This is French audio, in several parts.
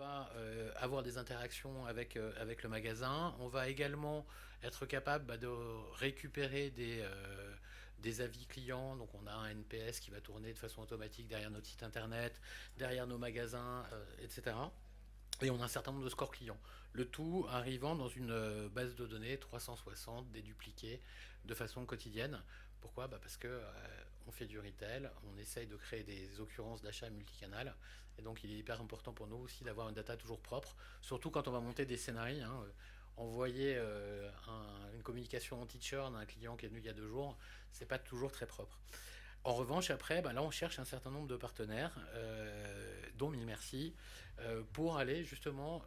va avoir des interactions avec le magasin. On va également être capable de récupérer des avis clients. Donc on a un NPS qui va tourner de façon automatique derrière notre site internet, derrière nos magasins, etc. Et on a un certain nombre de scores clients. Le tout arrivant dans une base de données 360 dédupliquée de façon quotidienne. Pourquoi? Parce que on fait du retail, on essaye de créer des occurrences d'achat multicanal, et donc il est hyper important pour nous aussi d'avoir une data toujours propre, surtout quand on va monter des scénarios. Envoyer une communication anti-churn à un client qui est venu il y a 2 jours, c'est pas toujours très propre. En revanche, après, là, on cherche un certain nombre de partenaires, dont Mille Merci, pour aller justement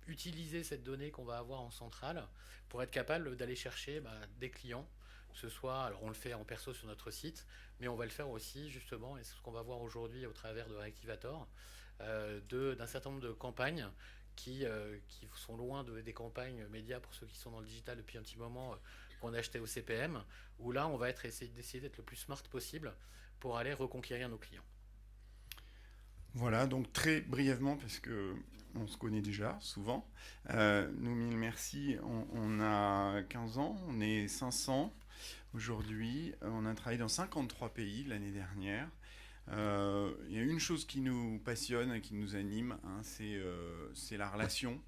utiliser cette donnée qu'on va avoir en centrale pour être capable d'aller chercher des clients. Que ce soit, alors on le fait en perso sur notre site, mais on va le faire aussi justement, et c'est ce qu'on va voir aujourd'hui au travers de Reactivator, d'un certain nombre de campagnes qui sont loin des campagnes médias pour ceux qui sont dans le digital depuis un petit moment, qu'on a acheté au CPM, où là on va d'essayer d'être le plus smart possible pour aller reconquérir nos clients. Voilà, donc très brièvement, parce que on se connaît déjà souvent. Nous, mille merci, on a 15 ans, on est 500 aujourd'hui. On a travaillé dans 53 pays l'année dernière. Il y a une chose qui nous passionne, qui nous anime, hein, c'est la relation.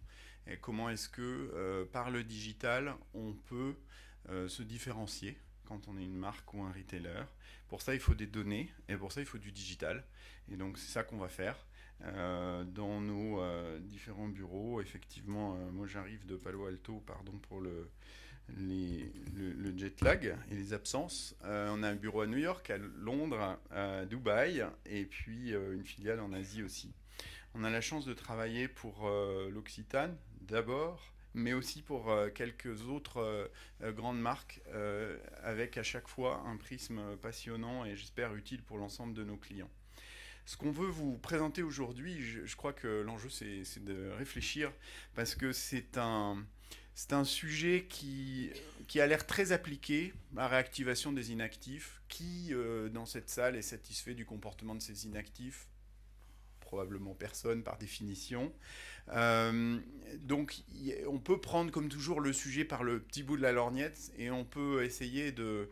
Et comment est-ce que par le digital, on peut se différencier quand on est une marque ou un retailer. Pour ça, il faut des données et pour ça, il faut du digital. Et donc, c'est ça qu'on va faire dans nos différents bureaux. Effectivement, moi, j'arrive de Palo Alto, pardon pour le jet lag et les absences. On a un bureau à New York, à Londres, à Dubaï et puis une filiale en Asie aussi. On a la chance de travailler pour l'Occitane d'abord, mais aussi pour quelques autres grandes marques, avec à chaque fois un prisme passionnant et j'espère utile pour l'ensemble de nos clients. Ce qu'on veut vous présenter aujourd'hui, je crois que l'enjeu c'est de réfléchir parce que c'est un sujet qui a l'air très appliqué à la réactivation des inactifs. Qui, dans cette salle, est satisfait du comportement de ces inactifs? Probablement personne par définition. Euh, donc on peut prendre comme toujours le sujet par le petit bout de la lorgnette et on peut essayer de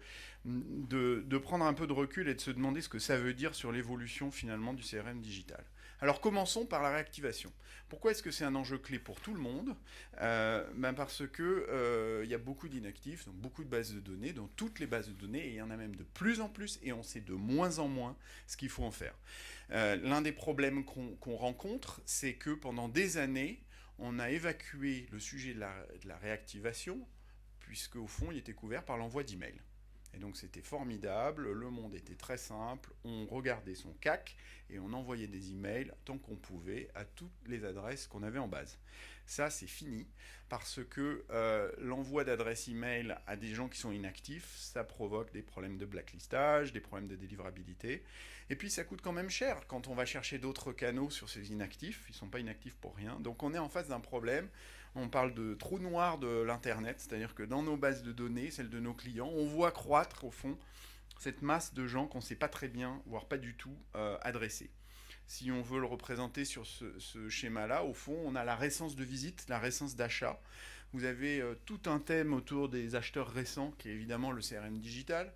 prendre un peu de recul et de se demander ce que ça veut dire sur l'évolution finalement du CRM digital. Alors commençons par la réactivation. Pourquoi est-ce que c'est un enjeu clé pour tout le monde? Parce que y a beaucoup d'inactifs, donc beaucoup de bases de données, dans toutes les bases de données, et il y en a même de plus en plus, et on sait de moins en moins ce qu'il faut en faire. L'un des problèmes qu'on rencontre, c'est que pendant des années, on a évacué le sujet de la réactivation, puisque au fond, il était couvert par l'envoi d'emails. Et donc c'était formidable, le monde était très simple, on regardait son CAC et on envoyait des emails tant qu'on pouvait à toutes les adresses qu'on avait en base. Ça c'est fini parce que l'envoi d'adresses email à des gens qui sont inactifs, ça provoque des problèmes de blacklistage, des problèmes de délivrabilité. Et puis ça coûte quand même cher quand on va chercher d'autres canaux sur ces inactifs, ils ne sont pas inactifs pour rien. Donc on est en face d'un problème. On parle de trou noir de l'Internet, c'est-à-dire que dans nos bases de données, celles de nos clients, on voit croître au fond cette masse de gens qu'on ne sait pas très bien, voire pas du tout, adresser. Si on veut le représenter sur ce schéma-là, au fond, on a la récence de visite, la récence d'achat. Vous avez tout un thème autour des acheteurs récents, qui est évidemment le CRM digital.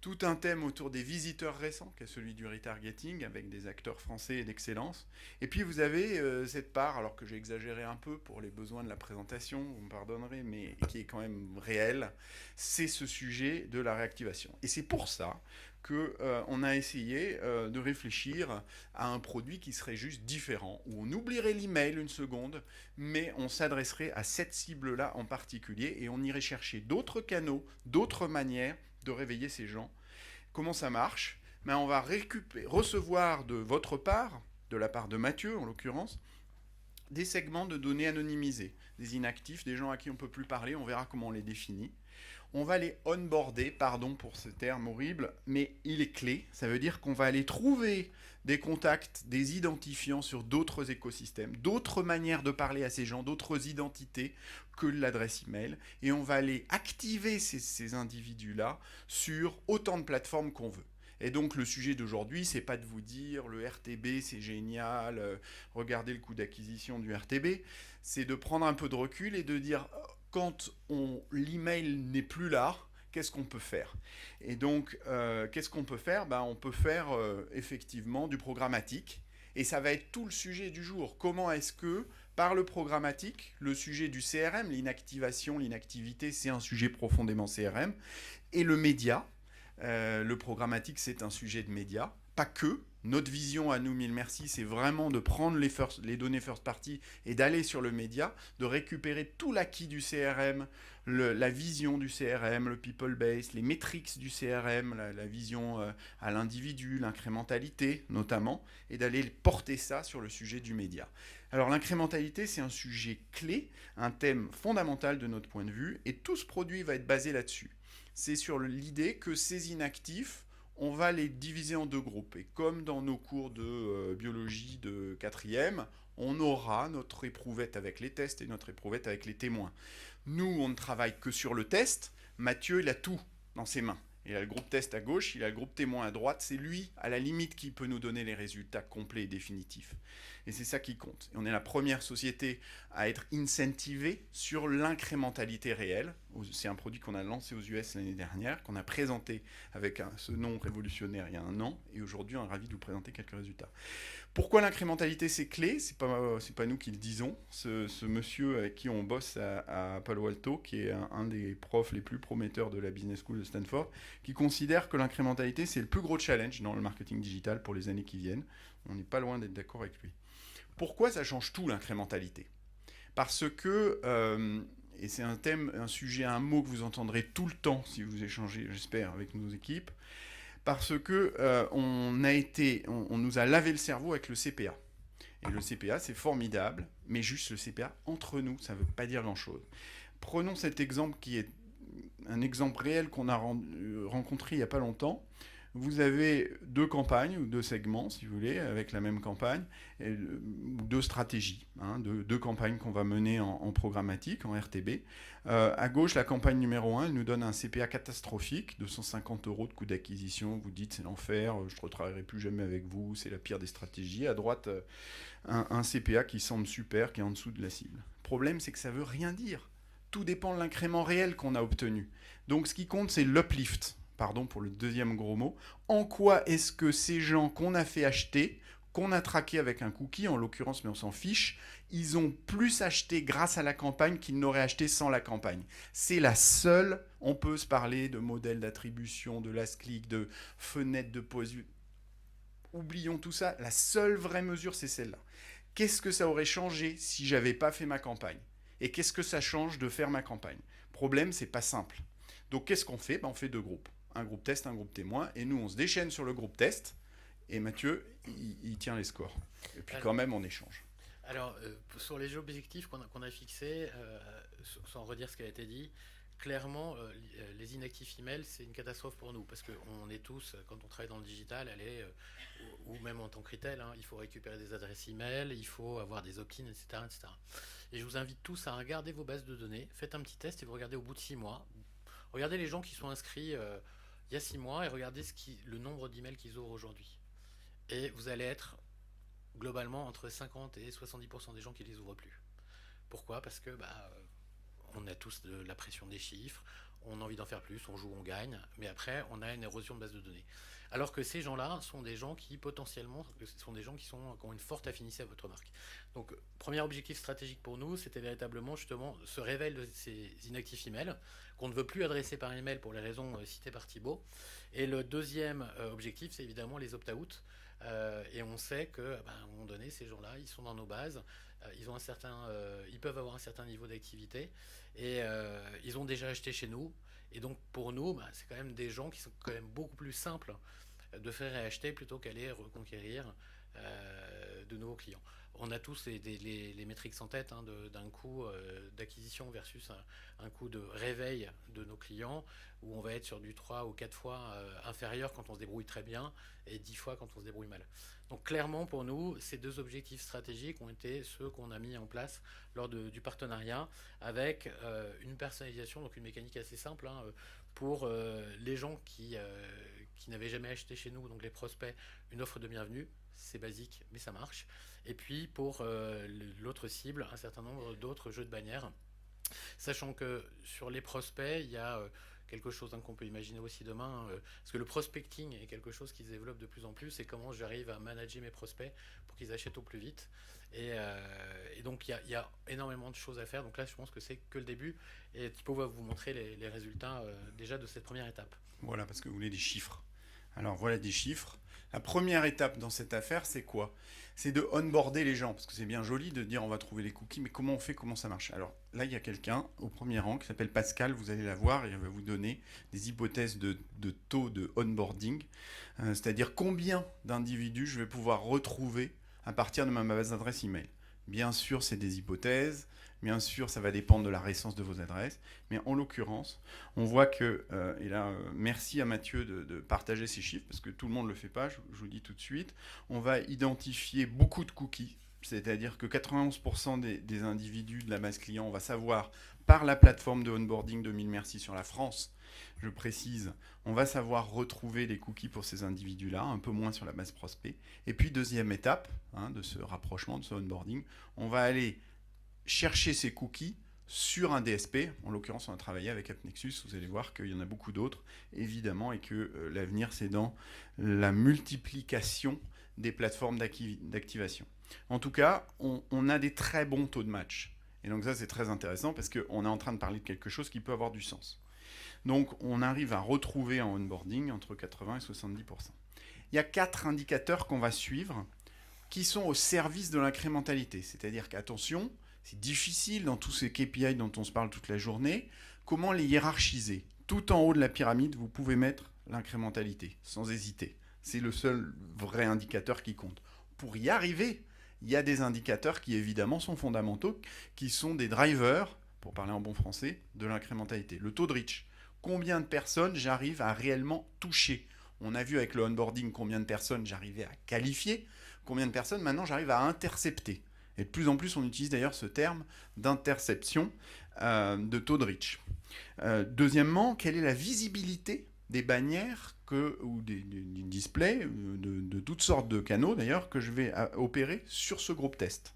Tout un thème autour des visiteurs récents, qui est celui du retargeting, avec des acteurs français et d'excellence. Et puis vous avez cette part, alors que j'ai exagéré un peu pour les besoins de la présentation, vous me pardonnerez, mais qui est quand même réelle, c'est ce sujet de la réactivation. Et c'est pour ça qu'on a essayé de réfléchir à un produit qui serait juste différent, où on oublierait l'email une seconde, mais on s'adresserait à cette cible-là en particulier, et on irait chercher d'autres canaux, d'autres manières de réveiller ces gens. Comment ça marche? On va recevoir de votre part, de la part de Mathieu en l'occurrence, des segments de données anonymisées, des inactifs, des gens à qui on ne peut plus parler, on verra comment on les définit. On va les onboarder, pardon pour ce terme horrible, mais il est clé. Ça veut dire qu'on va aller trouver des contacts, des identifiants sur d'autres écosystèmes, d'autres manières de parler à ces gens, d'autres identités que l'adresse email. Et on va aller activer ces individus-là sur autant de plateformes qu'on veut. Et donc le sujet d'aujourd'hui, c'est pas de vous dire le RTB c'est génial, regardez le coût d'acquisition du RTB, c'est de prendre un peu de recul et de dire quand l'email n'est plus là, qu'est-ce qu'on peut faire? Et donc, qu'est-ce qu'on peut faire? On peut faire effectivement du programmatique. Et ça va être tout le sujet du jour. Comment est-ce que, par le programmatique, le sujet du CRM, l'inactivation, l'inactivité, c'est un sujet profondément CRM, et le média, le programmatique, c'est un sujet de média, pas que. Notre vision à nous, mille merci, c'est vraiment de prendre les données first party et d'aller sur le média, de récupérer tout l'acquis du CRM, la vision du CRM, le people base, les métriques du CRM, la vision à l'individu, l'incrémentalité notamment, et d'aller porter ça sur le sujet du média. Alors l'incrémentalité, c'est un sujet clé, un thème fondamental de notre point de vue, et tout ce produit va être basé là-dessus. C'est sur l'idée que ces inactifs, on va les diviser en deux groupes. Et comme dans nos cours de biologie de 4e, on aura notre éprouvette avec les tests et notre éprouvette avec les témoins. Nous, on ne travaille que sur le test. Mathieu, il a tout dans ses mains. Il a le groupe test à gauche, il a le groupe témoin à droite. C'est lui, à la limite, qui peut nous donner les résultats complets et définitifs. Et c'est ça qui compte. Et on est la première société à être incentivée sur l'incrémentalité réelle. C'est un produit qu'on a lancé aux US l'année dernière, qu'on a présenté avec ce nom révolutionnaire il y a un an. Et aujourd'hui, on est ravi de vous présenter quelques résultats. Pourquoi l'incrémentalité, c'est clé? C'est pas nous qui le disons. Ce monsieur avec qui on bosse à Palo Alto, qui est un des profs les plus prometteurs de la Business School de Stanford, qui considère que l'incrémentalité, c'est le plus gros challenge dans le marketing digital pour les années qui viennent. On n'est pas loin d'être d'accord avec lui. Pourquoi ça change tout, l'incrémentalité? Parce que, et c'est un sujet, un mot que vous entendrez tout le temps si vous échangez, j'espère, avec nos équipes, parce que on nous a lavé le cerveau avec le CPA. Et le CPA, c'est formidable, mais juste le CPA entre nous, ça ne veut pas dire grand-chose. Prenons cet exemple qui est un exemple réel qu'on a rencontré il n'y a pas longtemps. Vous avez deux campagnes ou deux segments, si vous voulez, avec la même campagne, et deux stratégies, deux campagnes qu'on va mener en programmatique, en RTB. À gauche, la campagne numéro 1, elle nous donne un CPA catastrophique, 250 € de coût d'acquisition. Vous dites, c'est l'enfer, je ne retravaillerai plus jamais avec vous, c'est la pire des stratégies. À droite, un CPA qui semble super, qui est en dessous de la cible. Le problème, c'est que ça ne veut rien dire. Tout dépend de l'incrément réel qu'on a obtenu. Donc, ce qui compte, c'est l'uplift. Pardon pour le deuxième gros mot. En quoi est-ce que ces gens qu'on a fait acheter, qu'on a traqué avec un cookie, en l'occurrence, mais on s'en fiche, ils ont plus acheté grâce à la campagne qu'ils n'auraient acheté sans la campagne. C'est la seule, on peut se parler de modèle d'attribution, de last click, de fenêtre de pause. Oublions tout ça, la seule vraie mesure, c'est celle-là. Qu'est-ce que ça aurait changé si j'avais pas fait ma campagne? Et qu'est-ce que ça change de faire ma campagne? Problème, c'est pas simple. Donc qu'est-ce qu'on fait? On fait deux groupes. Un groupe test, un groupe témoin, et nous on se déchaîne sur le groupe test, et Mathieu, il tient les scores. Et puis quand même on échange. Alors, sur les objectifs qu'on a fixés, sans redire ce qui a été dit, clairement, les inactifs email, c'est une catastrophe pour nous, parce qu'on est tous, quand on travaille dans le digital, ou même en tant que retail, il faut récupérer des adresses email, il faut avoir des opt-in, etc., etc. Et je vous invite tous à regarder vos bases de données, faites un petit test et vous regardez au bout de 6 mois. Regardez les gens qui sont inscrits il y a 6 mois et regardez le nombre d'emails qu'ils ont aujourd'hui. Et vous allez être globalement entre 50 et 70% des gens qui les ouvrent plus. Pourquoi? Parce que on a tous de la pression des chiffres, on a envie d'en faire plus, on joue, on gagne, mais après on a une érosion de base de données. Alors que ces gens-là sont des gens qui potentiellement sont des gens qui ont une forte affinité à votre marque. Donc premier objectif stratégique pour nous, c'était véritablement justement ce réveil de ces inactifs emails qu'on ne veut plus adresser par email pour les raisons citées par Thibaut. Et le deuxième objectif, c'est évidemment les opt-out. Et on sait qu'à un moment donné, ces gens-là, ils sont dans nos bases, ils peuvent avoir un certain niveau d'activité et ils ont déjà acheté chez nous. Et donc pour nous, c'est quand même des gens qui sont quand même beaucoup plus simples de faire réacheter plutôt qu'aller reconquérir de nouveaux clients. On a tous les métriques en tête d'un coût d'acquisition versus un coût de réveil de nos clients, où on va être sur du 3 ou 4 fois inférieur quand on se débrouille très bien et 10 fois quand on se débrouille mal. Donc clairement pour nous, ces deux objectifs stratégiques ont été ceux qu'on a mis en place lors du partenariat avec une personnalisation, donc une mécanique assez simple pour les gens qui qui n'avaient jamais acheté chez nous, donc les prospects, une offre de bienvenue. C'est basique, mais ça marche. Et puis pour l'autre cible, un certain nombre d'autres jeux de bannières. Sachant que sur les prospects, il y a quelque chose qu'on peut imaginer aussi demain, parce que le prospecting est quelque chose qui se développe de plus en plus, et comment j'arrive à manager mes prospects pour qu'ils achètent au plus vite. Et donc il y a énormément de choses à faire. Donc là, je pense que c'est que le début. Et Thibaut va vous montrer les résultats déjà de cette première étape. Voilà, parce que vous voulez des chiffres. Alors voilà des chiffres. La première étape dans cette affaire, c'est quoi? C'est de onboarder les gens, parce que c'est bien joli de dire on va trouver les cookies, mais comment on fait, comment ça marche? Alors là, il y a quelqu'un au premier rang qui s'appelle Pascal, vous allez la voir, et elle va vous donner des hypothèses de taux de onboarding, c'est-à-dire combien d'individus je vais pouvoir retrouver à partir de ma base d'adresse email. Bien sûr, c'est des hypothèses. Bien sûr, ça va dépendre de la récence de vos adresses. Mais en l'occurrence, on voit que, et là, merci à Mathieu de partager ces chiffres, parce que tout le monde ne le fait pas, je vous le dis tout de suite. On va identifier beaucoup de cookies, c'est-à-dire que 91% des individus de la base client, on va savoir par la plateforme de onboarding de 1000 Merci sur la France, je précise, on va savoir retrouver les cookies pour ces individus-là, un peu moins sur la base prospect. Et puis, deuxième étape de ce rapprochement, de ce onboarding, on va aller chercher ces cookies sur un DSP. En l'occurrence, on a travaillé avec AppNexus. Vous allez voir qu'il y en a beaucoup d'autres, évidemment, et que l'avenir, c'est dans la multiplication des plateformes d'activation. En tout cas, on a des très bons taux de match. Et donc ça, c'est très intéressant parce qu'on est en train de parler de quelque chose qui peut avoir du sens. Donc, on arrive à retrouver en onboarding entre 80 et 70%. Il y a 4 indicateurs qu'on va suivre qui sont au service de l'incrémentalité. C'est-à-dire qu'attention, c'est difficile dans tous ces KPI dont on se parle toute la journée. Comment les hiérarchiser? Tout en haut de la pyramide, vous pouvez mettre l'incrémentalité, sans hésiter. C'est le seul vrai indicateur qui compte. Pour y arriver, il y a des indicateurs qui évidemment sont fondamentaux, qui sont des drivers, pour parler en bon français, de l'incrémentalité. Le taux de reach. Combien de personnes j'arrive à réellement toucher? On a vu avec le onboarding combien de personnes j'arrivais à qualifier, combien de personnes maintenant j'arrive à intercepter. Et de plus en plus, on utilise d'ailleurs ce terme d'interception de taux de reach. Deuxièmement, quelle est la visibilité des bannières ou des displays, de toutes sortes de canaux d'ailleurs, que je vais opérer sur ce groupe test?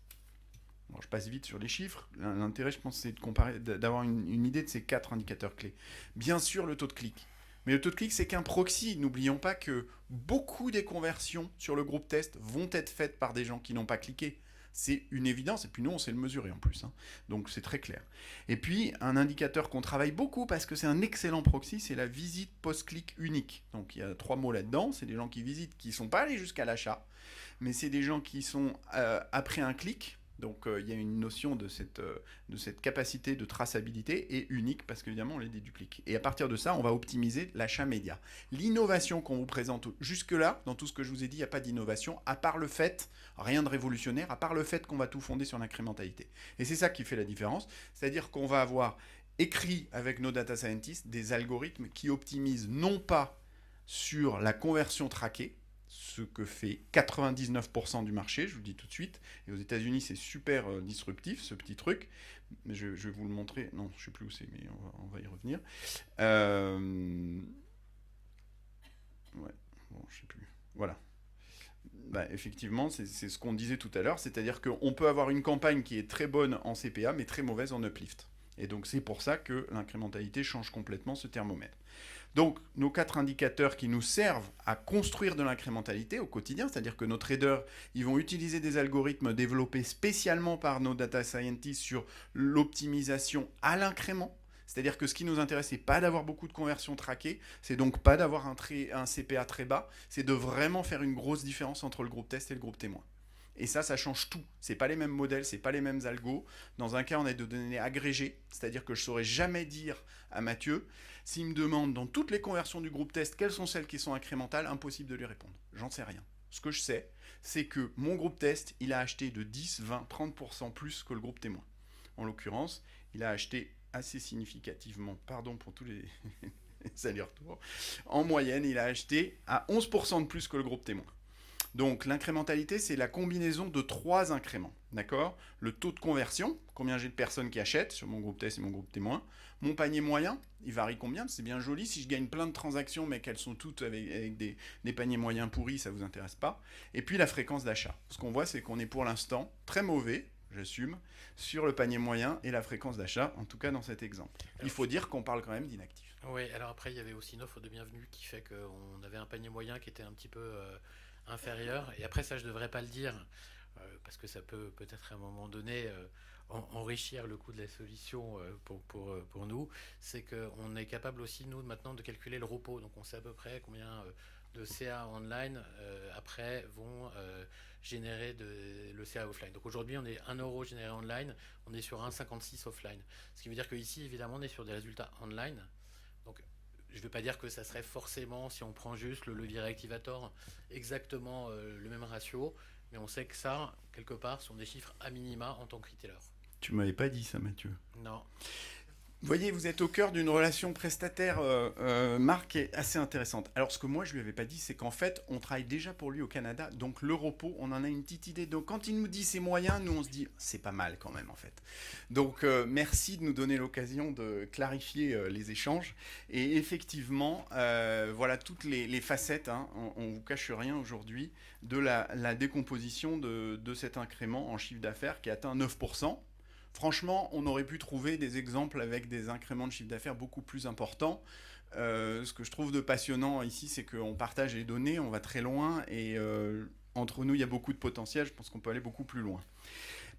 Alors, je passe vite sur les chiffres. L'intérêt, je pense, c'est d'avoir une idée de ces 4 indicateurs clés. Bien sûr, le taux de clic. Mais le taux de clic, c'est qu'un proxy. N'oublions pas que beaucoup des conversions sur le groupe test vont être faites par des gens qui n'ont pas cliqué. C'est une évidence, et puis nous, on sait le mesurer en plus. Donc, c'est très clair. Et puis, un indicateur qu'on travaille beaucoup, parce que c'est un excellent proxy, c'est la visite post-clic unique. Donc, il y a 3 mots là-dedans. C'est des gens qui visitent, qui ne sont pas allés jusqu'à l'achat, mais c'est des gens qui sont après un clic. Donc, il y a une notion de cette capacité de traçabilité et unique parce qu'évidemment, on les déduplique. Et à partir de ça, on va optimiser l'achat média. L'innovation qu'on vous présente jusque-là, dans tout ce que je vous ai dit, il n'y a pas d'innovation, à part le fait, rien de révolutionnaire, à part le fait qu'on va tout fonder sur l'incrémentalité. Et c'est ça qui fait la différence. C'est-à-dire qu'on va avoir écrit avec nos data scientists des algorithmes qui optimisent non pas sur la conversion traquée, ce que fait 99% du marché, je vous le dis tout de suite. Et aux États-Unis, c'est super disruptif, ce petit truc. Je vais vous le montrer. Non, je ne sais plus où c'est, mais on va y revenir. Ouais, bon, je ne sais plus. Voilà. Bah, effectivement, c'est ce qu'on disait tout à l'heure, c'est-à-dire qu'on peut avoir une campagne qui est très bonne en CPA, mais très mauvaise en uplift. Et donc, c'est pour ça que l'incrémentalité change complètement ce thermomètre. Donc, nos 4 indicateurs qui nous servent à construire de l'incrémentalité au quotidien, c'est-à-dire que nos traders, ils vont utiliser des algorithmes développés spécialement par nos data scientists sur l'optimisation à l'incrément. C'est-à-dire que ce qui nous intéresse, c'est pas d'avoir beaucoup de conversions traquées, c'est donc pas d'avoir un CPA très bas, c'est de vraiment faire une grosse différence entre le groupe test et le groupe témoin. Et ça change tout. C'est pas les mêmes modèles, c'est pas les mêmes algos. Dans un cas, on a des données agrégées, c'est-à-dire que je saurais jamais dire à Mathieu, s'il me demande dans toutes les conversions du groupe test, quelles sont celles qui sont incrémentales, impossible de lui répondre. J'en sais rien. Ce que je sais, c'est que mon groupe test, il a acheté de 10, 20, 30% plus que le groupe témoin. En l'occurrence, il a acheté assez significativement, pardon pour tous les allers-retours, en moyenne, il a acheté à 11% de plus que le groupe témoin. Donc l'incrémentalité, c'est la combinaison de 3 incréments. D'accord? Le taux de conversion, combien j'ai de personnes qui achètent sur mon groupe test et mon groupe témoin. Mon panier moyen, il varie combien? C'est bien joli. Si je gagne plein de transactions, mais qu'elles sont toutes avec des paniers moyens pourris, ça ne vous intéresse pas. Et puis la fréquence d'achat. Ce qu'on voit, c'est qu'on est pour l'instant très mauvais, j'assume, sur le panier moyen et la fréquence d'achat, en tout cas dans cet exemple. Il faut dire qu'on parle quand même d'inactifs. Oui, alors après, il y avait aussi une offre de bienvenue qui fait qu'on avait un panier moyen qui était un petit peu inférieur. Et après, ça, je ne devrais pas le dire, parce que ça peut peut-être à un moment donné enrichir le coût de la solution pour nous. C'est qu'on est capable aussi, nous, maintenant, de calculer le repos. Donc, on sait à peu près combien de CA online, après, vont générer le CA offline. Donc, aujourd'hui, on est 1 euro généré online, on est sur 1,56 offline. Ce qui veut dire qu'ici, évidemment, on est sur des résultats online. Donc, je ne veux pas dire que ça serait forcément, si on prend juste le levier réactivator, exactement le même ratio, mais on sait que ça, quelque part, sont des chiffres à minima en tant que retailer. Tu m'avais pas dit ça, Mathieu. Non. Vous voyez, vous êtes au cœur d'une relation prestataire-marque qui est assez intéressante. Alors, ce que moi, je lui avais pas dit, c'est qu'en fait, on travaille déjà pour lui au Canada. Donc, le repos, on en a une petite idée. Donc, quand il nous dit ses moyens, nous, on se dit, c'est pas mal quand même, en fait. Donc, merci de nous donner l'occasion de clarifier les échanges. Et effectivement, voilà toutes les facettes, hein, on ne vous cache rien aujourd'hui, de la décomposition de cet incrément en chiffre d'affaires qui atteint 9%. Franchement, on aurait pu trouver des exemples avec des incréments de chiffre d'affaires beaucoup plus importants. Ce que je trouve de passionnant ici, c'est qu'on partage les données, on va très loin et entre nous, il y a beaucoup de potentiel. Je pense qu'on peut aller beaucoup plus loin.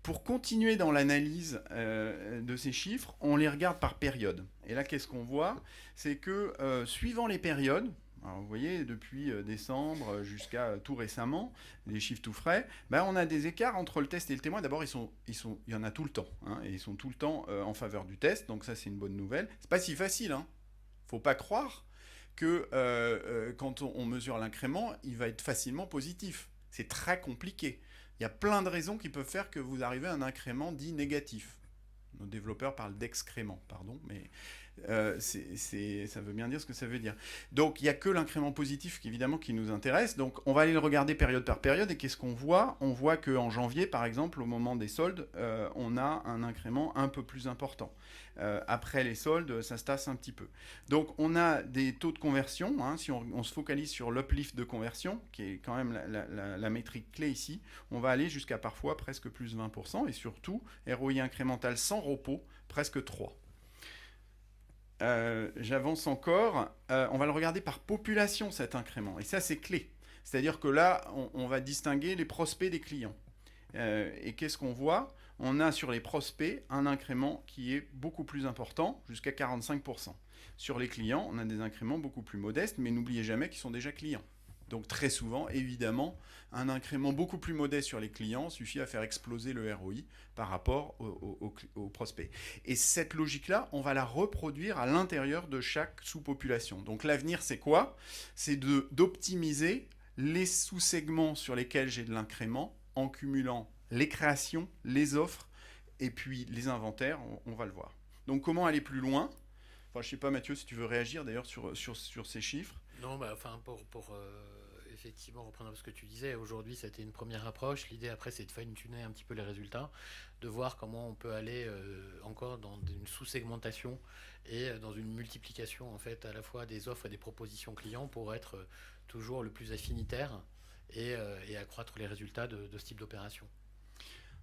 Pour continuer dans l'analyse de ces chiffres, on les regarde par période. Et là, qu'est-ce qu'on voit? C'est que suivant les périodes, alors vous voyez, depuis décembre jusqu'à tout récemment, les chiffres tout frais, ben on a des écarts entre le test et le témoin. D'abord, il y en a tout le temps, hein, et ils sont tout le temps en faveur du test, donc ça c'est une bonne nouvelle. C'est pas si facile, hein. Faut pas croire que quand on mesure l'incrément, il va être facilement positif. C'est très compliqué. Il y a plein de raisons qui peuvent faire que vous arrivez à un incrément dit négatif. Nos développeurs parlent d'excrément, pardon, mais ça veut bien dire ce que ça veut dire. Donc, il n'y a que l'incrément positif, évidemment, qui nous intéresse. Donc, on va aller le regarder période par période. Et qu'est-ce qu'on voit? On voit qu'en janvier, par exemple, au moment des soldes, on a un incrément un peu plus important. Après les soldes, ça se tasse un petit peu. Donc, on a des taux de conversion. Hein, si on se focalise sur l'uplift de conversion, qui est quand même la métrique clé ici, on va aller jusqu'à parfois presque plus 20%. Et surtout, ROI incrémental sans repos, presque 3. J'avance encore. On va le regarder par population, cet incrément. Et ça, c'est clé. C'est-à-dire que là, on va distinguer les prospects des clients. Et qu'est-ce qu'on voit? On a sur les prospects un incrément qui est beaucoup plus important, jusqu'à 45%. Sur les clients, on a des incréments beaucoup plus modestes, mais n'oubliez jamais qu'ils sont déjà clients. Donc très souvent, évidemment, un incrément beaucoup plus modeste sur les clients suffit à faire exploser le ROI par rapport aux prospects. Et cette logique-là, on va la reproduire à l'intérieur de chaque sous-population. Donc l'avenir, c'est quoi? C'est d'optimiser les sous-segments sur lesquels j'ai de l'incrément en cumulant les créations, les offres et puis les inventaires, on va le voir. Donc comment aller plus loin? Enfin, je ne sais pas, Mathieu, si tu veux réagir d'ailleurs sur ces chiffres. Non, bah, enfin, pour effectivement reprendre ce que tu disais, aujourd'hui, c'était une première approche. L'idée, après, c'est de fine-tuner un petit peu les résultats, de voir comment on peut aller encore dans une sous-segmentation et dans une multiplication, en fait, à la fois des offres et des propositions clients pour être toujours le plus affinitaire et accroître les résultats de ce type d'opération.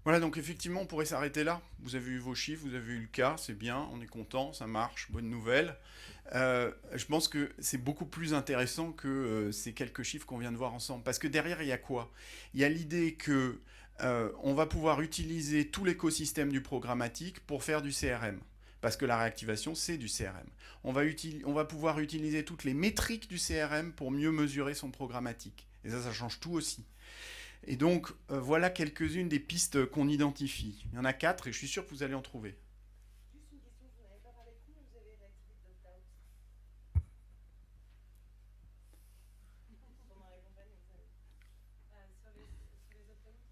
Voilà, donc effectivement, on pourrait s'arrêter là. Vous avez eu vos chiffres, vous avez eu le cas, c'est bien, on est content, ça marche, bonne nouvelle. Je pense que c'est beaucoup plus intéressant que ces quelques chiffres qu'on vient de voir ensemble. Parce que derrière, il y a quoi? Il y a l'idée que on va pouvoir utiliser tout l'écosystème du programmatique pour faire du CRM. Parce que la réactivation, c'est du CRM. On va pouvoir utiliser toutes les métriques du CRM pour mieux mesurer son programmatique. Et ça change tout aussi. Et donc, voilà quelques-unes des pistes qu'on identifie. Il y en a 4 et je suis sûr que vous allez en trouver. Juste une question, vous n'avez pas parlé de coût, mais vous avez réactivé d'opt-out pendant la campagne, vous savez. Sur les opt-out,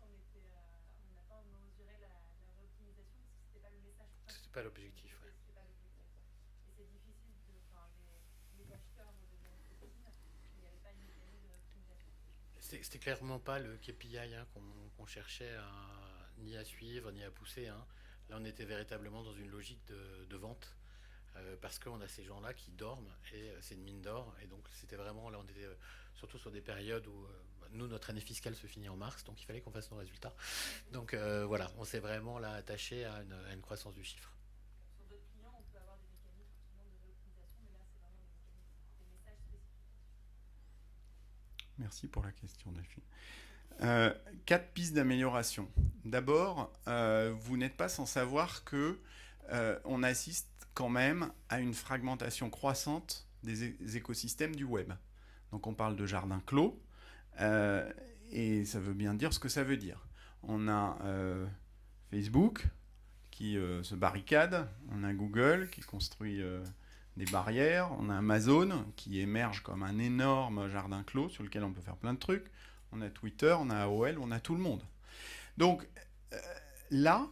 on n'a pas mesuré la réoptimisation parce que c'était pas le message principal. C'est pas l'objectif, ouais. C'était pas l'objectif. Et c'est difficile les acheteurs de il n'y avait pas une mécanique de réoptimisation. C'était clairement pas le KPI qu'on cherchait ni à suivre ni à pousser. Là, on était véritablement dans une logique de vente parce qu'on a ces gens-là qui dorment et c'est une mine d'or. Et donc, c'était vraiment là, on était surtout sur des périodes où nous, notre année fiscale se finit en mars, donc il fallait qu'on fasse nos résultats. Donc voilà, on s'est vraiment là attaché à une croissance du chiffre. Sur d'autres clients, on peut avoir des mécanismes effectivement de l'optimisation, mais là, c'est vraiment des messages spécifiques. Merci pour la question, Delphine. 4 pistes d'amélioration. D'abord, vous n'êtes pas sans savoir que on assiste quand même à une fragmentation croissante des écosystèmes du web. Donc on parle de jardin clos, et ça veut bien dire ce que ça veut dire. On a Facebook qui se barricade, on a Google qui construit des barrières, on a Amazon qui émerge comme un énorme jardin clos sur lequel on peut faire plein de trucs, on a Twitter, on a AOL, on a tout le monde. Donc là,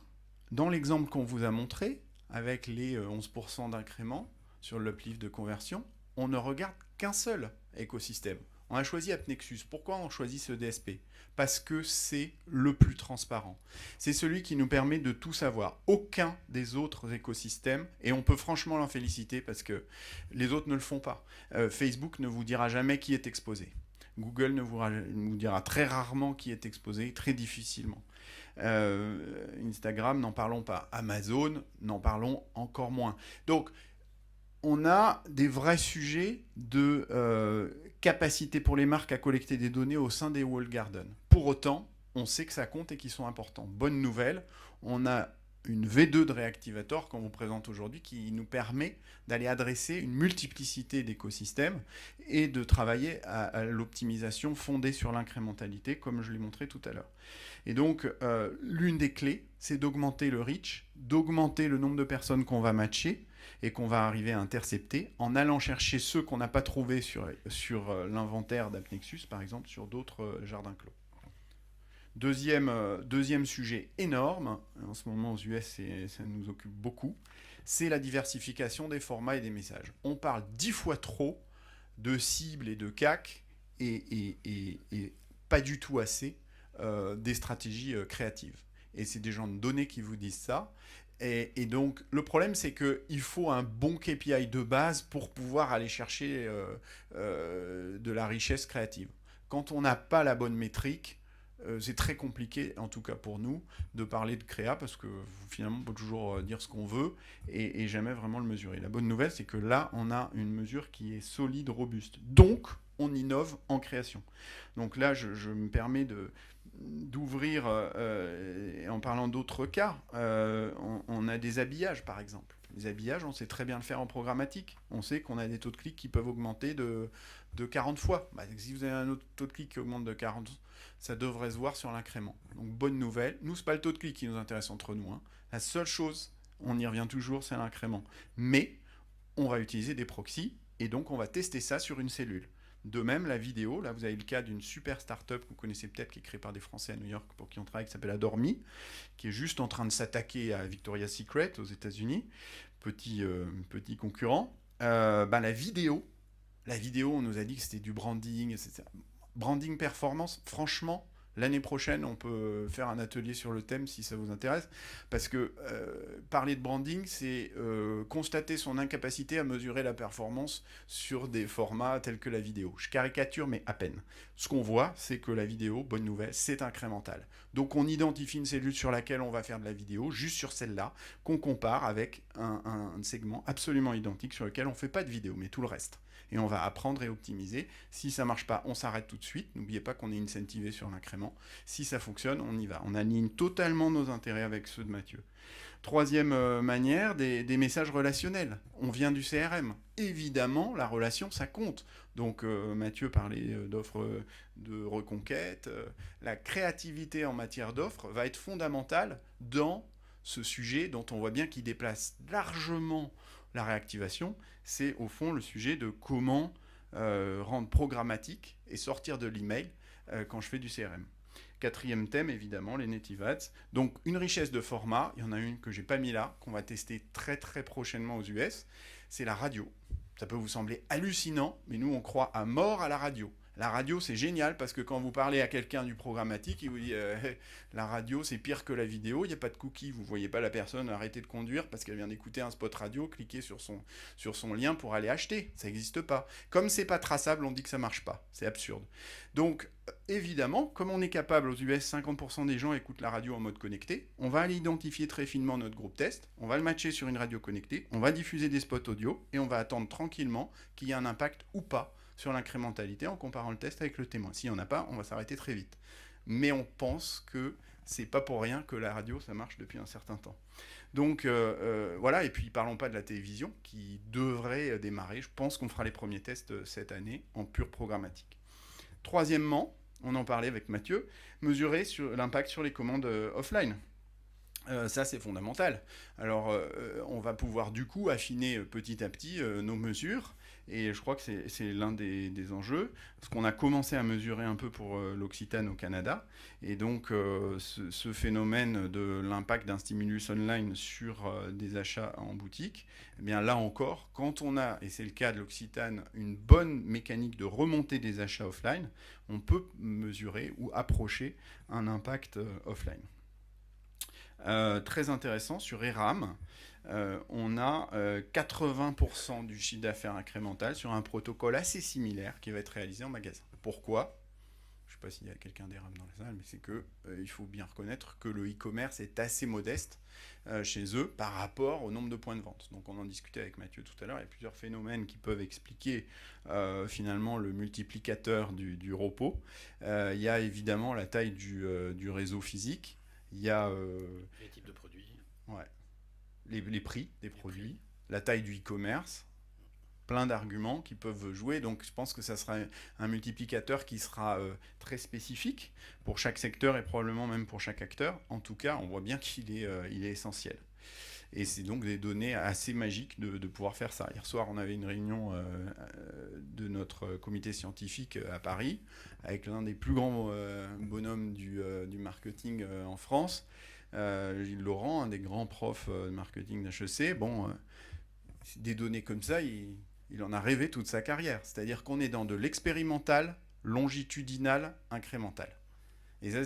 dans l'exemple qu'on vous a montré, avec les 11% d'incrément sur l'uplift de conversion, on ne regarde qu'un seul écosystème. On a choisi AppNexus. Pourquoi on choisit ce DSP ? Parce que c'est le plus transparent. C'est celui qui nous permet de tout savoir. Aucun des autres écosystèmes, et on peut franchement l'en féliciter parce que les autres ne le font pas. Facebook ne vous dira jamais qui est exposé. Google ne vous dira très rarement qui est exposé, très difficilement. Instagram, n'en parlons pas. Amazon, n'en parlons encore moins. Donc, on a des vrais sujets de capacité pour les marques à collecter des données au sein des walled gardens. Pour autant, on sait que ça compte et qu'ils sont importants. Bonne nouvelle, on a une V2 de Reactivator qu'on vous présente aujourd'hui qui nous permet d'aller adresser une multiplicité d'écosystèmes et de travailler à l'optimisation fondée sur l'incrémentalité, comme je l'ai montré tout à l'heure. Et donc, l'une des clés, c'est d'augmenter le reach, d'augmenter le nombre de personnes qu'on va matcher et qu'on va arriver à intercepter en allant chercher ceux qu'on n'a pas trouvés sur l'inventaire d'AppNexus, par exemple, sur d'autres jardins clos. Deuxième sujet énorme, en ce moment aux US, ça nous occupe beaucoup, c'est la diversification des formats et des messages. On parle 10 fois trop de cibles et de CAC et pas du tout assez des stratégies créatives. Et c'est des gens de données qui vous disent ça. Et donc, le problème, c'est qu'il faut un bon KPI de base pour pouvoir aller chercher de la richesse créative. Quand on n'a pas la bonne métrique, c'est très compliqué, en tout cas pour nous, de parler de créa parce que finalement, on peut toujours dire ce qu'on veut et jamais vraiment le mesurer. La bonne nouvelle, c'est que là, on a une mesure qui est solide, robuste. Donc, on innove en création. Donc là, je me permets d'ouvrir, en parlant d'autres cas, on a des habillages, par exemple. Les habillages, on sait très bien le faire en programmatique. On sait qu'on a des taux de clic qui peuvent augmenter de 40 fois. Si vous avez un autre taux de clic qui augmente de 40, ça devrait se voir sur l'incrément. Donc, bonne nouvelle. Nous, ce n'est pas le taux de clic qui nous intéresse entre nous. La seule chose, on y revient toujours, c'est l'incrément. Mais on va utiliser des proxys et donc on va tester ça sur une cellule. De même, la vidéo, là vous avez le cas d'une super start-up que vous connaissez peut-être, qui est créée par des Français à New York pour qui on travaille, qui s'appelle Adormi, qui est juste en train de s'attaquer à Victoria's Secret aux États-Unis, petit concurrent. La vidéo, on nous a dit que c'était du branding, etc. Branding performance, franchement, l'année prochaine, on peut faire un atelier sur le thème si ça vous intéresse, parce que parler de branding, c'est constater son incapacité à mesurer la performance sur des formats tels que la vidéo. Je caricature, mais à peine. Ce qu'on voit, c'est que la vidéo, bonne nouvelle, c'est incrémental. Donc on identifie une cellule sur laquelle on va faire de la vidéo, juste sur celle-là, qu'on compare avec un segment absolument identique sur lequel on ne fait pas de vidéo, mais tout le reste. Et on va apprendre et optimiser. Si ça ne marche pas, on s'arrête tout de suite. N'oubliez pas qu'on est incentivé sur l'incrément. Si ça fonctionne, on y va. On aligne totalement nos intérêts avec ceux de Mathieu. Troisième manière, des messages relationnels. On vient du CRM. Évidemment, la relation, ça compte. Donc, Mathieu parlait d'offres de reconquête. La créativité en matière d'offres va être fondamentale dans ce sujet dont on voit bien qu'il déplace largement la réactivation. C'est au fond le sujet de comment rendre programmatique et sortir de l'email quand je fais du CRM. Quatrième thème, évidemment, les native ads. Donc, une richesse de format. Il y en a une que je n'ai pas mis là, qu'on va tester très très prochainement aux US. C'est la radio. Ça peut vous sembler hallucinant, mais nous, on croit à mort à la radio. La radio, c'est génial parce que quand vous parlez à quelqu'un du programmatique, il vous dit la radio, c'est pire que la vidéo, il n'y a pas de cookies, vous ne voyez pas la personne arrêter de conduire parce qu'elle vient d'écouter un spot radio, cliquer sur son lien pour aller acheter. Ça n'existe pas. Comme c'est pas traçable, on dit que ça marche pas. C'est absurde. Donc, évidemment, comme on est capable, aux US, 50% des gens écoutent la radio en mode connecté, on va aller identifier très finement notre groupe test, on va le matcher sur une radio connectée, on va diffuser des spots audio et on va attendre tranquillement qu'il y ait un impact ou pas sur l'incrémentalité en comparant le test avec le témoin. S'il n'y en a pas, on va s'arrêter très vite. Mais on pense que c'est pas pour rien que la radio, ça marche depuis un certain temps. Donc voilà, et puis parlons pas de la télévision qui devrait démarrer. Je pense qu'on fera les premiers tests cette année en pure programmatique. Troisièmement, on en parlait avec Mathieu, mesurer l'impact sur les commandes offline. Ça, c'est fondamental. Alors, on va pouvoir du coup affiner petit à petit nos mesures. Et je crois que c'est l'un des enjeux. Parce qu'on a commencé à mesurer un peu pour l'Occitane au Canada. Et donc, ce phénomène de l'impact d'un stimulus online sur des achats en boutique, eh bien là encore, quand on a, et c'est le cas de l'Occitane, une bonne mécanique de remontée des achats offline, on peut mesurer ou approcher un impact offline. Très intéressant, sur ERAM, on a 80% du chiffre d'affaires incrémental sur un protocole assez similaire qui va être réalisé en magasin. Pourquoi ? Je ne sais pas s'il y a quelqu'un d'ERAM dans la salle, mais c'est qu'il faut bien reconnaître que le e-commerce est assez modeste chez eux par rapport au nombre de points de vente. Donc on en discutait avec Mathieu tout à l'heure, il y a plusieurs phénomènes qui peuvent expliquer finalement le multiplicateur du repos. Il y a évidemment la taille du réseau physique. Il y a les types de produits. Ouais, les prix des produits, la taille du e-commerce, plein d'arguments qui peuvent jouer. Donc je pense que ça sera un multiplicateur qui sera très spécifique pour chaque secteur et probablement même pour chaque acteur. En tout cas, on voit bien qu'il est essentiel. Et c'est donc des données assez magiques de pouvoir faire ça. Hier soir, on avait une réunion de notre comité scientifique à Paris avec l'un des plus grands bonhommes du marketing en France, Gilles Laurent, un des grands profs de marketing d'HEC. Bon, des données comme ça, il en a rêvé toute sa carrière. C'est-à-dire qu'on est dans de l'expérimental, longitudinal, incrémental. Et ça,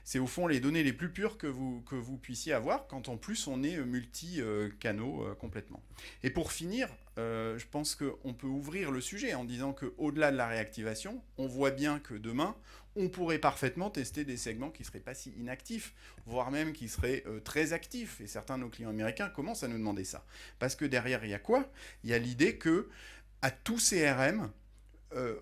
c'est au fond les données les plus pures que vous puissiez avoir quand en plus on est multi-canaux complètement. Et pour finir, je pense qu'on peut ouvrir le sujet en disant qu'au-delà de la réactivation, on voit bien que demain, on pourrait parfaitement tester des segments qui ne seraient pas si inactifs, voire même qui seraient très actifs. Et certains de nos clients américains commencent à nous demander ça. Parce que derrière, il y a quoi ? Il y a l'idée que à tout CRM,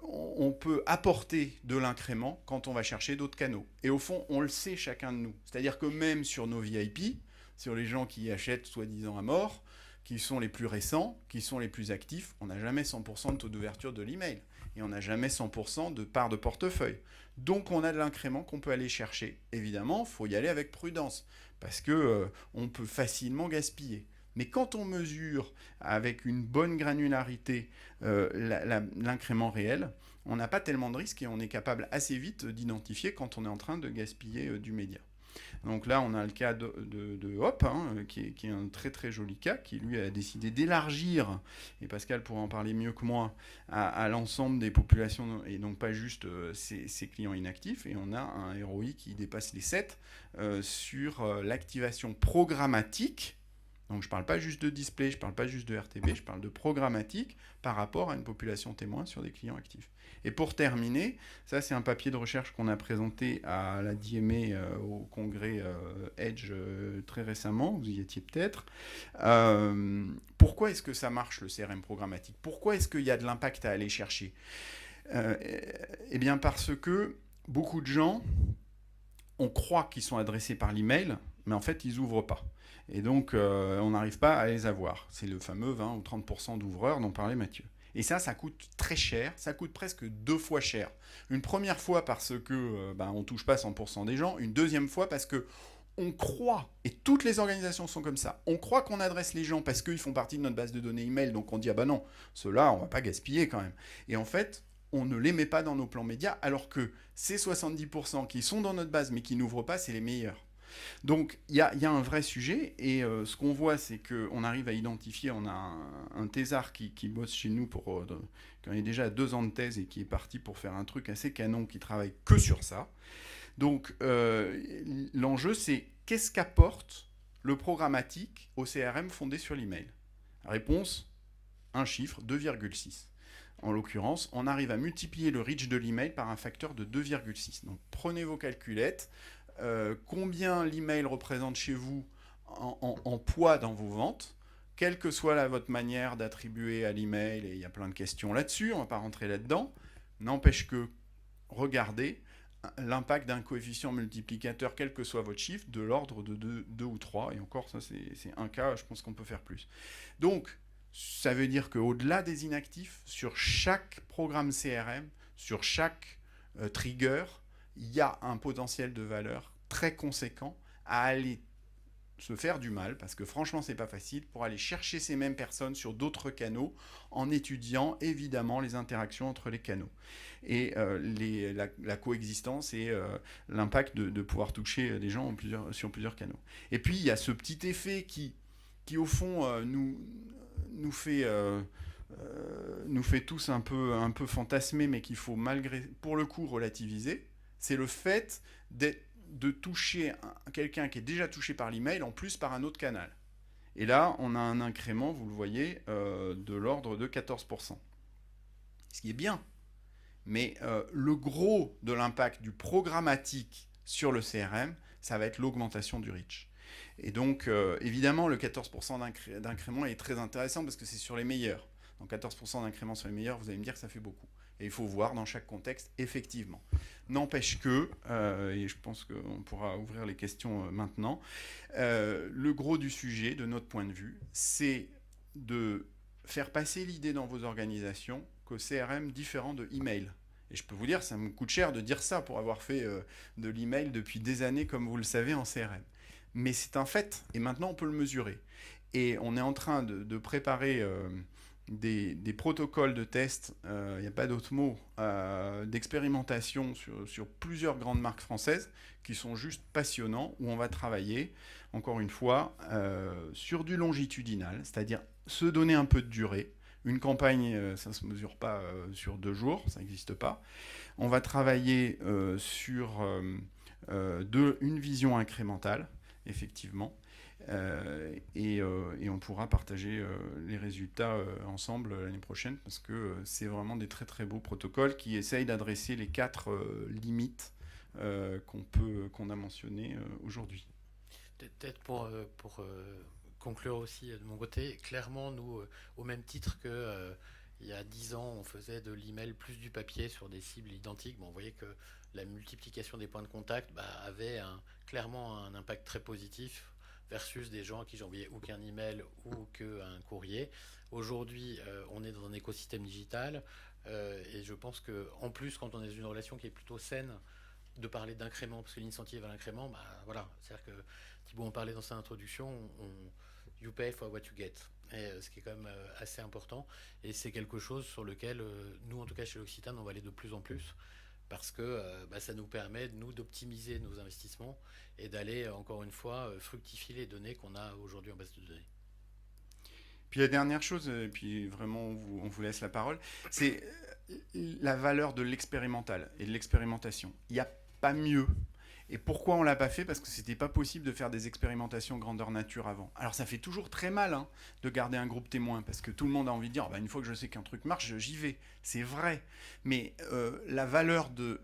on peut apporter de l'incrément quand on va chercher d'autres canaux. Et au fond, on le sait chacun de nous. C'est-à-dire que même sur nos VIP, sur les gens qui achètent soi-disant à mort, qui sont les plus récents, qui sont les plus actifs, on n'a jamais 100% de taux d'ouverture de l'email. Et on n'a jamais 100% de part de portefeuille. Donc on a de l'incrément qu'on peut aller chercher. Évidemment, il faut y aller avec prudence, parce qu'on peut facilement gaspiller. Mais quand on mesure avec une bonne granularité l'incrément réel, on n'a pas tellement de risques et on est capable assez vite d'identifier quand on est en train de gaspiller du média. Donc là, on a le cas de Hop, qui est un très très joli cas, qui lui a décidé d'élargir, et Pascal pourra en parler mieux que moi, à l'ensemble des populations, et donc pas juste ses clients inactifs. Et on a un ROI qui dépasse les 7 sur l'activation programmatique. Donc je ne parle pas juste de display, je ne parle pas juste de RTB, je parle de programmatique par rapport à une population témoin sur des clients actifs. Et pour terminer, ça c'est un papier de recherche qu'on a présenté à la DMA au congrès Edge très récemment, vous y étiez peut-être. Pourquoi est-ce que ça marche le CRM programmatique ? Pourquoi est-ce qu'il y a de l'impact à aller chercher ? Eh bien parce que beaucoup de gens, on croit qu'ils sont adressés par l'email, mais en fait ils n'ouvrent pas. Et donc, on n'arrive pas à les avoir. C'est le fameux 20 ou 30% d'ouvreurs dont parlait Mathieu. Et ça coûte très cher. Ça coûte presque 2 fois cher. Une première fois parce que on ne touche pas 100% des gens. Une deuxième fois parce que on croit, et toutes les organisations sont comme ça, on croit qu'on adresse les gens parce qu'ils font partie de notre base de données email. Donc on dit, ah bah non, ceux-là, on ne va pas gaspiller quand même. Et en fait, on ne les met pas dans nos plans médias, alors que ces 70% qui sont dans notre base mais qui n'ouvrent pas, c'est les meilleurs. Donc il y a un vrai sujet et ce qu'on voit c'est qu'on arrive à identifier, on a un thésard qui bosse chez nous pour qui en est déjà à 2 ans de thèse et qui est parti pour faire un truc assez canon, qui travaille que sur ça. Donc, l'enjeu, c'est qu'est-ce qu'apporte le programmatique au CRM fondé sur l'email? Réponse, un chiffre, 2,6. En l'occurrence, on arrive à multiplier le reach de l'email par un facteur de 2,6. Donc, prenez vos calculettes. Combien l'email représente chez vous en poids dans vos ventes, quelle que soit votre manière d'attribuer à l'email, et il y a plein de questions là-dessus, on ne va pas rentrer là-dedans, n'empêche que regardez l'impact d'un coefficient multiplicateur, quel que soit votre chiffre, de l'ordre de 2 ou 3, et encore ça c'est un cas, je pense qu'on peut faire plus. Donc ça veut dire qu'au-delà des inactifs, sur chaque programme CRM, sur chaque trigger, il y a un potentiel de valeur très conséquent à aller se faire du mal, parce que franchement c'est pas facile, pour aller chercher ces mêmes personnes sur d'autres canaux en étudiant évidemment les interactions entre les canaux et la coexistence et l'impact de pouvoir toucher des gens sur plusieurs canaux. Et puis il y a ce petit effet qui au fond nous fait tous un peu fantasmer, mais qu'il faut malgré pour le coup relativiser, c'est le fait de toucher quelqu'un qui est déjà touché par l'email, en plus par un autre canal. Et là, on a un incrément, vous le voyez, de l'ordre de 14%. Ce qui est bien. Mais le gros de l'impact du programmatique sur le CRM, ça va être l'augmentation du reach. Et donc, évidemment, le 14% d'incrément est très intéressant parce que c'est sur les meilleurs. Donc 14% d'incrément sur les meilleurs, vous allez me dire que ça fait beaucoup. Et il faut voir dans chaque contexte, effectivement. N'empêche que, et je pense qu'on pourra ouvrir les questions maintenant, le gros du sujet, de notre point de vue, c'est de faire passer l'idée dans vos organisations que CRM différent de email. Et je peux vous dire, ça me coûte cher de dire ça pour avoir fait de l'email depuis des années, comme vous le savez, en CRM. Mais c'est un fait, et maintenant on peut le mesurer. Et on est en train de préparer des protocoles de test, il n'y a pas d'autre mot, d'expérimentation sur plusieurs grandes marques françaises qui sont juste passionnants, où on va travailler, encore une fois, sur du longitudinal, c'est-à-dire se donner un peu de durée. Une campagne, ça ne se mesure pas sur 2 jours, ça n'existe pas. On va travailler sur une vision incrémentale, effectivement. Et on pourra partager les résultats ensemble l'année prochaine, parce que c'est vraiment des très très beaux protocoles qui essayent d'adresser les 4 limites qu'on a mentionnées aujourd'hui. Peut-être pour conclure aussi de mon côté, clairement nous, au même titre que il y a 10 ans on faisait de l'email plus du papier sur des cibles identiques, on voyait que la multiplication des points de contact avait clairement un impact très positif versus des gens à qui j'envoyais aucun email ou qu'un courrier. Aujourd'hui, on est dans un écosystème digital et je pense qu'en plus, quand on est dans une relation qui est plutôt saine, de parler d'incrément, parce que l'incentive à l'incrément, voilà, c'est-à-dire que Thibaut en parlait dans sa introduction, you pay for what you get. Et ce qui est quand même assez important. Et c'est quelque chose sur lequel, nous, en tout cas chez l'Occitane, on va aller de plus en plus. Parce que ça nous permet, nous, d'optimiser nos investissements et d'aller, encore une fois, fructifier les données qu'on a aujourd'hui en base de données. Puis la dernière chose, et puis vraiment on vous laisse la parole, c'est la valeur de l'expérimental et de l'expérimentation. Il n'y a pas mieux. Et pourquoi on ne l'a pas fait? Parce que c'était pas possible de faire des expérimentations grandeur nature avant. Alors ça fait toujours très mal de garder un groupe témoin, parce que tout le monde a envie de dire une fois que je sais qu'un truc marche, j'y vais. C'est vrai. Mais la valeur de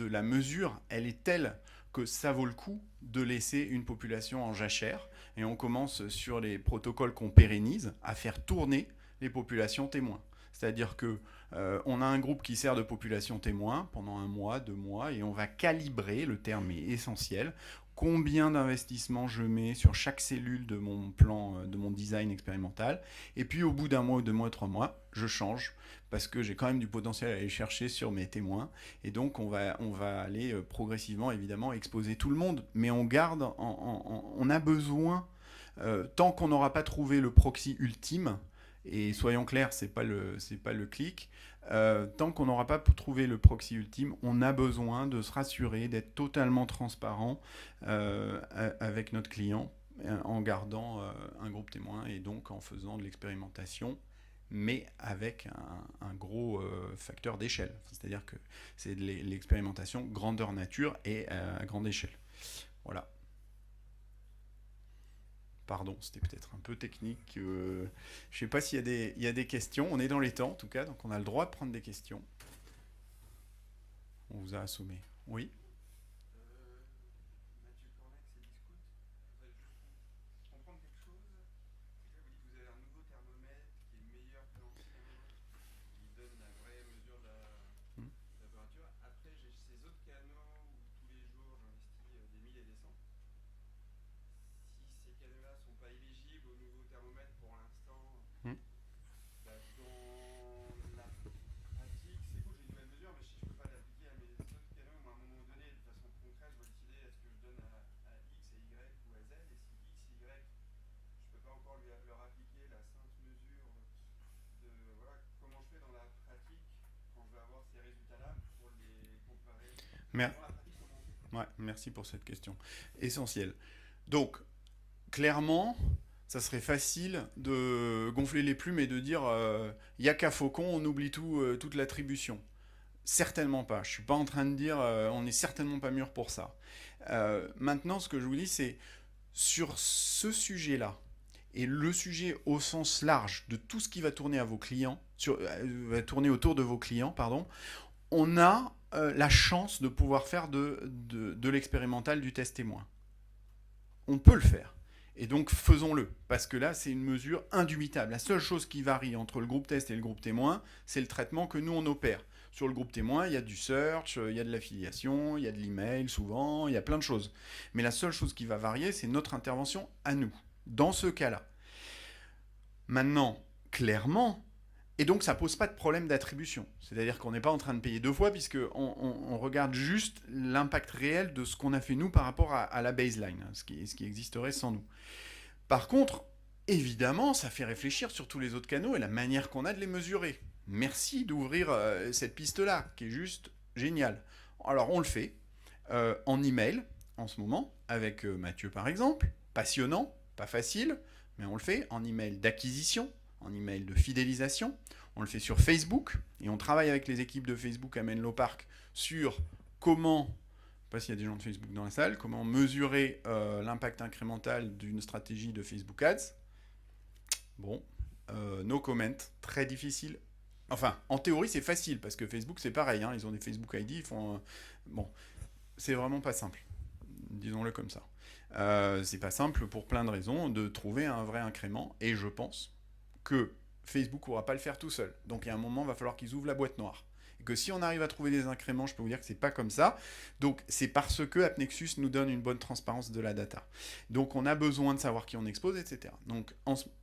la mesure, elle est telle que ça vaut le coup de laisser une population en jachère. Et on commence sur les protocoles qu'on pérennise à faire tourner les populations témoins. C'est-à-dire que on a un groupe qui sert de population témoin pendant 1 mois, 2 mois, et on va calibrer, le terme est essentiel, combien d'investissements je mets sur chaque cellule de mon plan, de mon design expérimental. Et puis au bout d'1 mois, ou 2 mois, 3 mois, je change, parce que j'ai quand même du potentiel à aller chercher sur mes témoins. Et donc on va aller progressivement, évidemment, exposer tout le monde. Mais on garde, on a besoin, tant qu'on n'aura pas trouvé le proxy ultime, et soyons clairs, c'est pas le clic. Tant qu'on n'aura pas trouvé le proxy ultime, on a besoin de se rassurer, d'être totalement transparent avec notre client en gardant un groupe témoin et donc en faisant de l'expérimentation mais avec un gros facteur d'échelle. C'est-à-dire que c'est de l'expérimentation grandeur nature et à grande échelle. Voilà. Pardon, c'était peut-être un peu technique. Je ne sais pas s'il y a des questions. On est dans les temps, en tout cas, donc on a le droit de prendre des questions. On vous a assommé. Oui. Mathieu Cornex et Discout, je voudrais juste comprendre quelque chose. Vous dites que vous avez un nouveau thermomètre qui est meilleur que l'ancien, qui donne la vraie mesure de la température. Après, j'ai ces autres canaux où tous les jours j'investis des milliers et des cents. Si ces canaux-là ne sont pas éligibles au nouveau thermomètre pour l'instant, Hmm. bah, dans la pratique, c'est cool, j'ai une nouvelle mesure, mais si je ne peux pas l'appliquer à mes autres canaux, moi à un moment donné, de façon concrète, je dois décider est-ce que je donne à X et Y ou à Z, et si X et Y, je ne peux pas encore leur appliquer la sainte mesure de voilà, comment je fais dans la pratique quand je vais avoir ces résultats-là pour les comparer. Mer- Dans la pratique, comment on fait? Ouais, merci pour cette question. Essentielle. Donc, clairement, ça serait facile de gonfler les plumes et de dire il n'y a qu'à Faucon, on oublie toute l'attribution. Certainement pas. Je ne suis pas en train de dire on n'est certainement pas mûr pour ça. Maintenant, ce que je vous dis, c'est sur ce sujet-là, et le sujet au sens large de tout ce qui va tourner à vos clients, va tourner autour de vos clients, pardon, on a la chance de pouvoir faire de l'expérimental, du test témoin. On peut le faire. Et donc faisons-le, parce que là c'est une mesure indubitable. La seule chose qui varie entre le groupe test et le groupe témoin, c'est le traitement que nous on opère. Sur le groupe témoin, il y a du search, il y a de l'affiliation, il y a de l'email souvent, il y a plein de choses. Mais la seule chose qui va varier, c'est notre intervention à nous, dans ce cas-là. Maintenant, clairement, et donc ça pose pas de problème d'attribution. C'est-à-dire qu'on n'est pas en train de payer deux fois, puisqu'on regarde juste l'impact réel de ce qu'on a fait nous par rapport à la baseline, ce qui existerait sans nous. Par contre, évidemment, ça fait réfléchir sur tous les autres canaux et la manière qu'on a de les mesurer. Merci d'ouvrir cette piste-là, qui est juste géniale. Alors on le fait en email, en ce moment, avec Mathieu par exemple. Passionnant, pas facile, mais on le fait en email d'acquisition, en email de fidélisation. On le fait sur Facebook, et on travaille avec les équipes de Facebook à Menlo Park sur comment, je ne sais pas s'il y a des gens de Facebook dans la salle, comment mesurer l'impact incrémental d'une stratégie de Facebook Ads. Bon, no comment, très difficile. Enfin, en théorie, c'est facile, parce que Facebook, c'est pareil, hein, ils ont des Facebook ID, ils font... bon, c'est vraiment pas simple, disons-le comme ça. C'est pas simple pour plein de raisons de trouver un vrai incrément, et je pense que Facebook ne pourra pas le faire tout seul. Donc il y a un moment, il va falloir qu'ils ouvrent la boîte noire. Et que si on arrive à trouver des incréments, je peux vous dire que c'est pas comme ça. Donc c'est parce que AppNexus nous donne une bonne transparence de la data. Donc on a besoin de savoir qui on expose, etc. Donc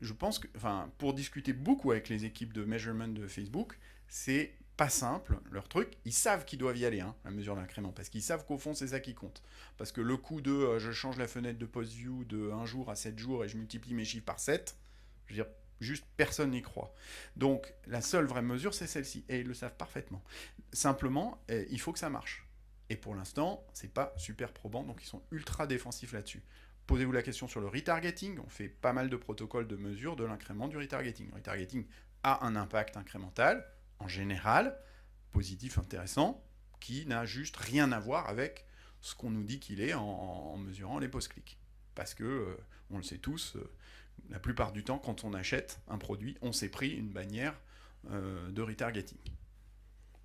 je pense que, enfin, pour discuter beaucoup avec les équipes de measurement de Facebook, c'est pas simple, leur truc. Ils savent qu'ils doivent y aller, hein, la mesure d'incrément, parce qu'ils savent qu'au fond, c'est ça qui compte. Parce que le coût de je change la fenêtre de post view de 1 jour à 7 jours et je multiplie mes chiffres par 7, je veux dire, juste personne n'y croit. Donc la seule vraie mesure, c'est celle-ci. Et ils le savent parfaitement. Simplement, il faut que ça marche. Et pour l'instant, c'est pas super probant, donc ils sont ultra défensifs là-dessus. Posez-vous la question sur le retargeting. On fait pas mal de protocoles de mesure de l'incrément du retargeting. Le retargeting a un impact incrémental, en général, positif, intéressant, qui n'a juste rien à voir avec ce qu'on nous dit qu'il est en mesurant les post-clics. Parce que, on le sait tous, la plupart du temps, quand on achète un produit, on s'est pris une bannière de retargeting.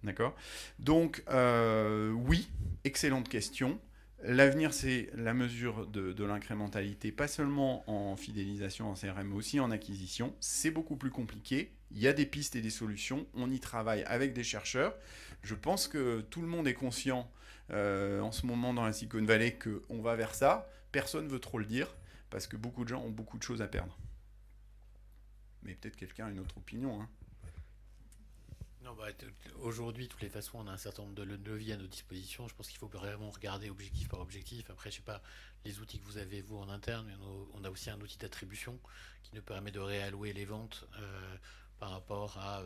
D'accord ? Donc, oui, excellente question. L'avenir, c'est la mesure de l'incrémentalité, pas seulement en fidélisation en CRM, mais aussi en acquisition. C'est beaucoup plus compliqué. Il y a des pistes et des solutions. On y travaille avec des chercheurs. Je pense que tout le monde est conscient en ce moment dans la Silicon Valley qu'on va vers ça. Personne ne veut trop le dire parce que beaucoup de gens ont beaucoup de choses à perdre. Mais peut-être quelqu'un a une autre opinion, hein. Non, bah, aujourd'hui, de toutes les façons, on a un certain nombre de leviers à nos dispositions. Je pense qu'il faut vraiment regarder objectif par objectif. Après, je sais pas, les outils que vous avez, vous, en interne, on a aussi un outil d'attribution qui nous permet de réallouer les ventes par rapport à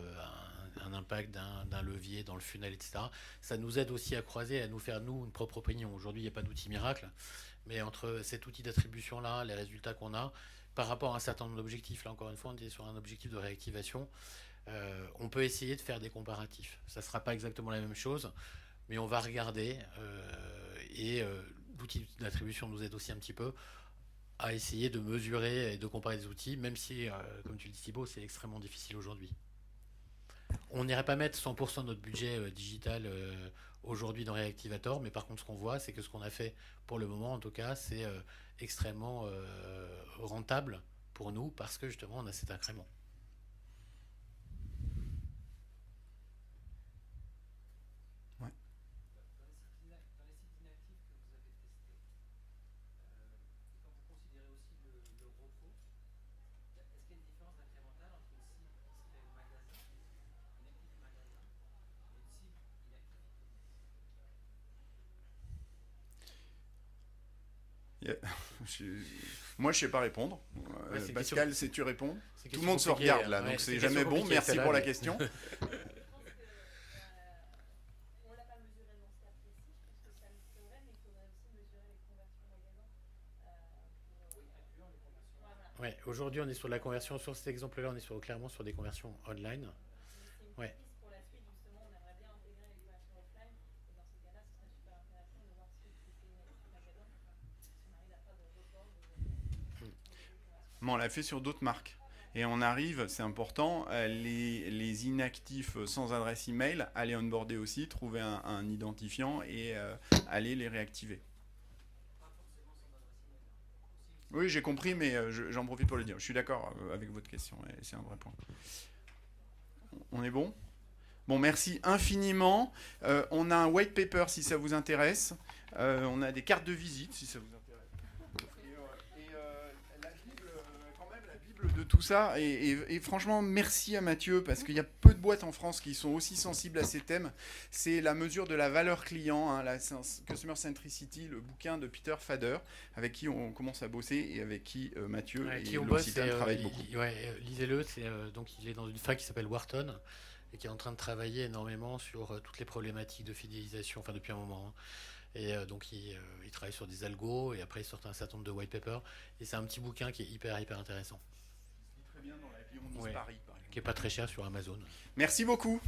un impact d'un levier dans le funnel, etc. Ça nous aide aussi à croiser, à nous faire, nous, une propre opinion. Aujourd'hui, il n'y a pas d'outil miracle, mais entre cet outil d'attribution-là, les résultats qu'on a, par rapport à un certain nombre d'objectifs, là, encore une fois, on est sur un objectif de réactivation. On peut essayer de faire des comparatifs. Ça ne sera pas exactement la même chose, mais on va regarder. L'outil d'attribution nous aide aussi un petit peu à essayer de mesurer et de comparer des outils, même si, comme tu le dis Thibaut, c'est extrêmement difficile aujourd'hui. On n'irait pas mettre 100% de notre budget digital aujourd'hui dans Reactivator, mais par contre, ce qu'on voit, c'est que ce qu'on a fait pour le moment, en tout cas, c'est extrêmement rentable pour nous parce que justement, on a cet incrément. Ouais. Dans les sites inactifs que vous avez testés, et quand vous considérez aussi le repos, est-ce qu'il y a une différence incrémentale entre une cible qui serait magasin, inactif magasin, et une cible inactif Moi, je sais pas répondre. Ouais, c'est une Pascal, question- sais-tu répondre? C'est Tout le monde se regarde là, donc c'est jamais bon. Merci pour la question. Je pense que on l'a pas mesuré dans ce cas précis. Je pense que ça le ferait, mais il faudrait aussi mesurer les conversions magasins. Oui, incluant les conversions. Voilà. Ouais, aujourd'hui, on est sur la conversion. Sur cet exemple-là, on est clairement sur des conversions online. C'est une Ouais. piste pour la suite, justement. On aimerait bien intégrer les conversions offline. Et dans ces cas-là, ce serait super intéressant de voir si c'était une activité magasin. Si on arrive à faire de report Mais on l'a fait sur d'autres marques. Et on arrive, c'est important, les inactifs sans adresse email, à les onboarder aussi, trouver un identifiant et aller les réactiver. Oui, j'ai compris, mais j'en profite pour le dire. Je suis d'accord avec votre question, et c'est un vrai point. On est bon ? Bon, merci infiniment. On a un white paper si ça vous intéresse. On a des cartes de visite si ça vous intéresse. La Bible, quand même, la Bible de tout ça. Et franchement, merci à Mathieu, parce qu'il y a peu de boîtes en France qui sont aussi sensibles à ces thèmes. C'est la mesure de la valeur client, hein, la Customer Centricity, le bouquin de Peter Fader, avec qui on commence à bosser et avec qui Mathieu Ouais, et qui on bosse, l'Occitane travaillent beaucoup. lisez-le. Donc il est dans une fac qui s'appelle Wharton et qui est en train de travailler énormément sur toutes les problématiques de fidélisation, enfin depuis un moment. Hein. Et donc il travaille sur des algos et après il sort un certain nombre de white papers. Et c'est un petit bouquin qui est hyper intéressant, Très bien dans la vie, on Ouais. Paris, par exemple. qui est pas très cher sur Amazon. Merci beaucoup.